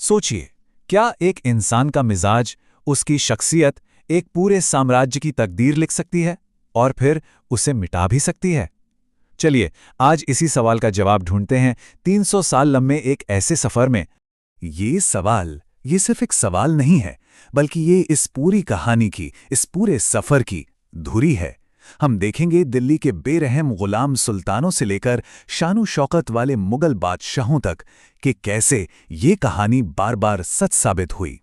सोचिए, क्या एक इंसान का मिजाज, उसकी शख्सियत एक पूरे साम्राज्य की तकदीर लिख सकती है और फिर उसे मिटा भी सकती है? चलिए, आज इसी सवाल का जवाब ढूंढते हैं 300 साल लंबे एक ऐसे सफर में। ये सिर्फ एक सवाल नहीं है, बल्कि ये इस पूरी कहानी की, इस पूरे सफर की धुरी है। हम देखेंगे दिल्ली के बेरहम गुलाम सुल्तानों से लेकर शानो शौकत वाले मुगल बादशाहों तक कि कैसे ये कहानी बार बार सच साबित हुई।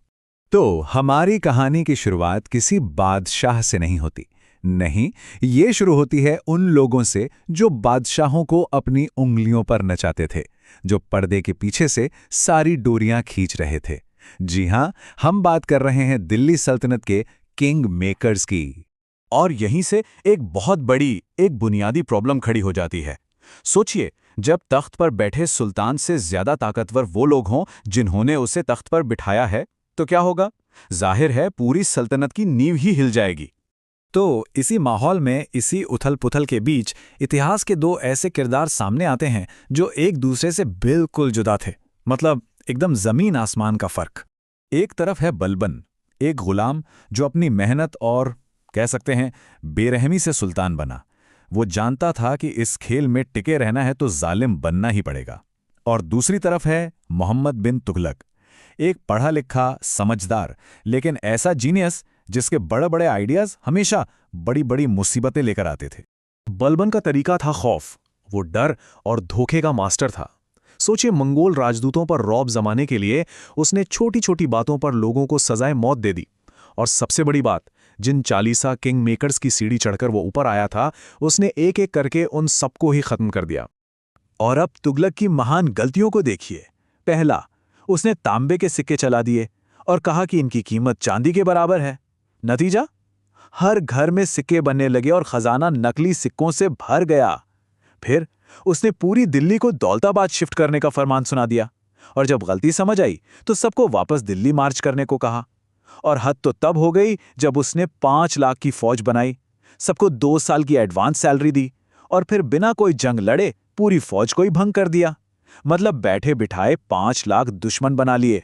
तो हमारी कहानी की शुरुआत किसी बादशाह से नहीं होती। नहीं, ये शुरू होती है उन लोगों से जो बादशाहों को अपनी उंगलियों पर नचाते थे, जो पर्दे के पीछे से सारी डोरियां खींच रहे थे। जी हां, हम बात कर रहे हैं दिल्ली सल्तनत के किंग मेकर्स की। और यहीं से एक बहुत बड़ी, एक बुनियादी प्रॉब्लम खड़ी हो जाती है। सोचिए, जब तख्त पर बैठे सुल्तान से ज्यादा ताकतवर वो लोग हों जिन्होंने उसे तख्त पर बिठाया है, तो क्या होगा? जाहिर है पूरी सल्तनत की नींव ही हिल जाएगी। तो इसी माहौल में, इसी उथल-पुथल के बीच इतिहास के दो ऐसे किरदार सामने आते हैं जो एक दूसरे से बिल्कुल जुदा थे। मतलब एकदम जमीन आसमान का फर्क। एक तरफ है बलबन, एक गुलाम जो अपनी मेहनत और कह सकते हैं बेरहमी से सुल्तान बना। वो जानता था कि इस खेल में टिके रहना है तो जालिम बनना ही पड़ेगा। और दूसरी तरफ है मोहम्मद बिन तुगलक, एक पढ़ा लिखा, समझदार, लेकिन ऐसा जीनियस जिसके बड़े बड़े आइडियाज हमेशा बड़ी बड़ी मुसीबतें लेकर आते थे। बलबन का तरीका था खौफ, वो डर और धोखे का मास्टर था। सोचिए, मंगोल राजदूतों पर रौब जमाने के लिए उसने छोटी छोटी बातों पर लोगों को सजाए मौत दे दी। और सबसे बड़ी बात, जिन 40 किंग मेकर्स की सीढ़ी चढ़कर वो ऊपर आया था, उसने एक एक करके उन सबको ही खत्म कर दिया। और अब तुगलक की महान गलतियों को देखिए। पहला, उसने तांबे के सिक्के चला दिए और कहा कि इनकी कीमत चांदी के बराबर है। नतीजा, हर घर में सिक्के बनने लगे और खजाना नकली सिक्कों से भर गया। फिर उसने पूरी दिल्ली को दौलताबाद शिफ्ट करने का फरमान सुना दिया और जब गलती समझ आई तो सबको वापस दिल्ली मार्च करने को कहा। और हद तो तब हो गई जब उसने 5 लाख की फौज बनाई, सबको 2 साल की एडवांस सैलरी दी और फिर बिना कोई जंग लड़े पूरी फौज को ही भंग कर दिया। मतलब बैठे बिठाए 5 लाख दुश्मन बना लिए।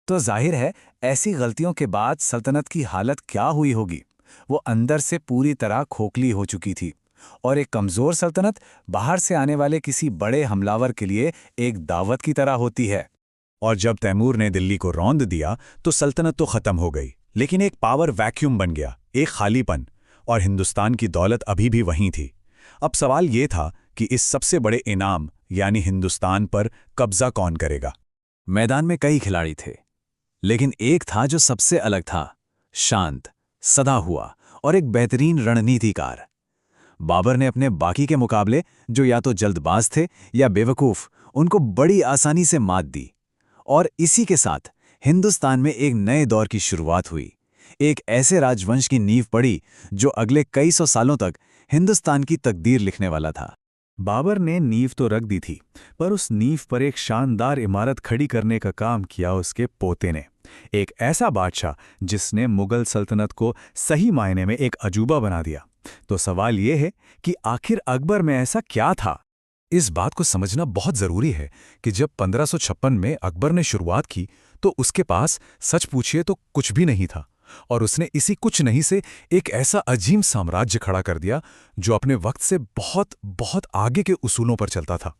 तो जाहिर है ऐसी गलतियों के बाद सल्तनत की हालत क्या हुई होगी। वो अंदर से पूरी तरह खोखली हो चुकी थी और एक कमजोर सल्तनत बाहर से आने वाले किसी बड़े हमलावर के लिए एक दावत की तरह होती है। और जब तैमूर ने दिल्ली को रौंद दिया तो सल्तनत तो खत्म हो गई, लेकिन एक पावर वैक्यूम बन गया, एक खालीपन। और हिंदुस्तान की दौलत अभी भी वहीं थी। अब सवाल ये था कि इस सबसे बड़े इनाम यानी हिंदुस्तान पर कब्जा कौन करेगा। मैदान में कई खिलाड़ी थे, लेकिन एक था जो सबसे अलग था, शांत, सदा हुआ और एक बेहतरीन रणनीतिकार। बाबर ने अपने बाकी के मुकाबले, जो या तो जल्दबाज थे या बेवकूफ, उनको बड़ी आसानी से मात दी। और इसी के साथ हिंदुस्तान में एक नए दौर की शुरुआत हुई। एक ऐसे राजवंश की नींव पड़ी जो अगले कई सौ सालों तक हिंदुस्तान की तकदीर लिखने वाला था। बाबर ने नींव तो रख दी थी, पर उस नींव पर एक शानदार इमारत खड़ी करने का काम किया उसके पोते ने। एक ऐसा बादशाह जिसने मुगल सल्तनत को सही मायने में एक अजूबा बना दिया। तो सवाल यह है कि आखिर अकबर में ऐसा क्या था? इस बात को समझना बहुत जरूरी है कि जब 1556 में अकबर ने शुरुआत की तो उसके पास सच पूछिए तो कुछ भी नहीं था, और उसने इसी कुछ नहीं से एक ऐसा अजीम साम्राज्य खड़ा कर दिया जो अपने वक्त से बहुत बहुत आगे के उसूलों पर चलता था।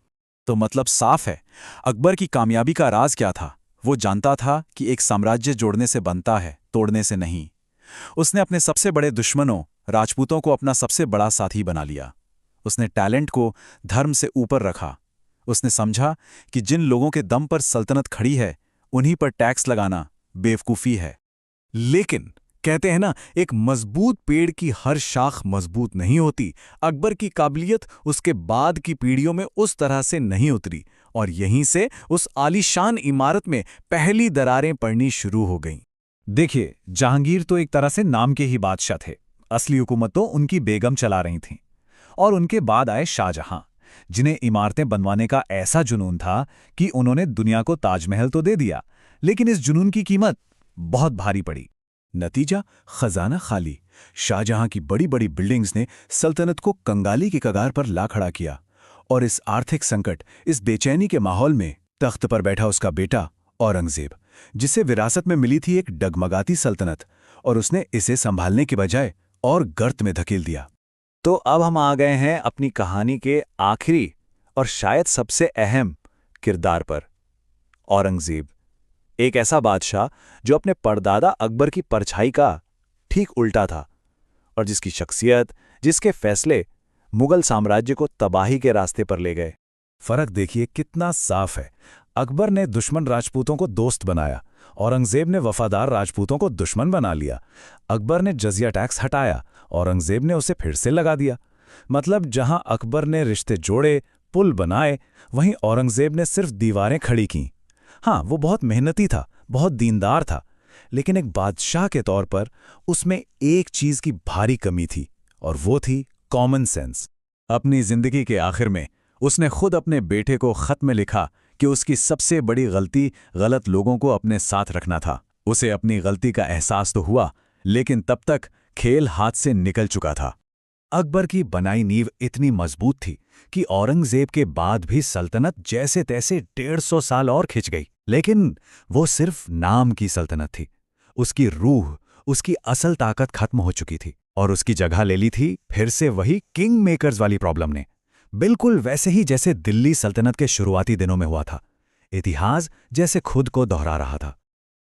तो मतलब साफ है, अकबर की कामयाबी का राज क्या था? वो जानता था कि एक साम्राज्य जोड़ने से बनता है, तोड़ने से नहीं। उसने अपने सबसे बड़े दुश्मनों राजपूतों को अपना सबसे बड़ा साथी बना लिया। उसने टैलेंट को धर्म से ऊपर रखा। उसने समझा कि जिन लोगों के दम पर सल्तनत खड़ी है, उन्हीं पर टैक्स लगाना बेवकूफ़ी है। लेकिन कहते हैं ना, एक मजबूत पेड़ की हर शाख मजबूत नहीं होती। अकबर की काबिलियत उसके बाद की पीढ़ियों में उस तरह से नहीं उतरी और यहीं से उस आलीशान इमारत में पहली दरारें पड़नी शुरू हो गईं। देखिए, जहांगीर तो एक तरह से नाम के ही बादशाह थे। असली हुकूमत तो उनकी बेगम चला रही थीं। और उनके बाद आए शाहजहां, जिन्हें इमारतें बनवाने का ऐसा जुनून था कि उन्होंने दुनिया को ताजमहल तो दे दिया, लेकिन इस जुनून की कीमत बहुत भारी पड़ी। नतीजा, खजाना खाली। शाहजहां की बड़ी बड़ी बिल्डिंग्स ने सल्तनत को कंगाली की कगार पर ला खड़ा किया। और इस आर्थिक संकट, इस बेचैनी के माहौल में तख्त पर बैठा उसका बेटा औरंगजेब, जिसे विरासत में मिली थी एक डगमगाती सल्तनत, और उसने इसे संभालने के बजाय और गर्त में धकेल दिया। तो अब हम आ गए हैं अपनी कहानी के आखिरी और शायद सबसे अहम किरदार पर, औरंगजेब। एक ऐसा बादशाह जो अपने परदादा अकबर की परछाई का ठीक उल्टा था और जिसकी शख्सियत, जिसके फैसले मुगल साम्राज्य को तबाही के रास्ते पर ले गए। फर्क देखिए कितना साफ है। अकबर ने दुश्मन राजपूतों को दोस्त बनाया, औरंगजेब ने वफादार राजपूतों को दुश्मन बना लिया। अकबर ने जजिया टैक्स हटाया, औरंगजेब ने उसे फिर से लगा दिया। मतलब जहां अकबर ने रिश्ते जोड़े, पुल बनाए, वहीं औरंगजेब ने सिर्फ दीवारें खड़ी कीं। हाँ, वो बहुत मेहनती था, बहुत दीनदार था, लेकिन एक बादशाह के तौर पर उसमें एक चीज की भारी कमी थी, और वो थी कॉमन सेंस। अपनी जिंदगी के आखिर में उसने खुद अपने बेटे को खत में लिखा कि उसकी सबसे बड़ी गलती गलत लोगों को अपने साथ रखना था। उसे अपनी गलती का एहसास तो हुआ, लेकिन तब तक खेल हाथ से निकल चुका था। अकबर की बनाई नींव इतनी मजबूत थी कि औरंगजेब के बाद भी सल्तनत जैसे तैसे 150 साल और खिंच गई। लेकिन वो सिर्फ नाम की सल्तनत थी। उसकी रूह, उसकी असल ताकत खत्म हो चुकी थी, और उसकी जगह ले ली थी फिर से वही किंग मेकर्स वाली प्रॉब्लम ने। बिल्कुल वैसे ही जैसे दिल्ली सल्तनत के शुरुआती दिनों में हुआ था। इतिहास जैसे खुद को दोहरा रहा था।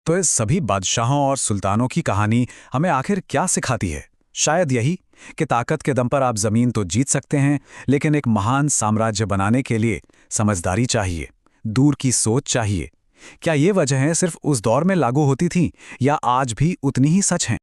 तो इस सभी बादशाहों और सुल्तानों की कहानी हमें आखिर क्या सिखाती है? शायद यही कि ताकत के दम पर आप जमीन तो जीत सकते हैं, लेकिन एक महान साम्राज्य बनाने के लिए समझदारी चाहिए, दूर की सोच चाहिए। क्या ये वजहें सिर्फ उस दौर में लागू होती थीं या आज भी उतनी ही सच हैं?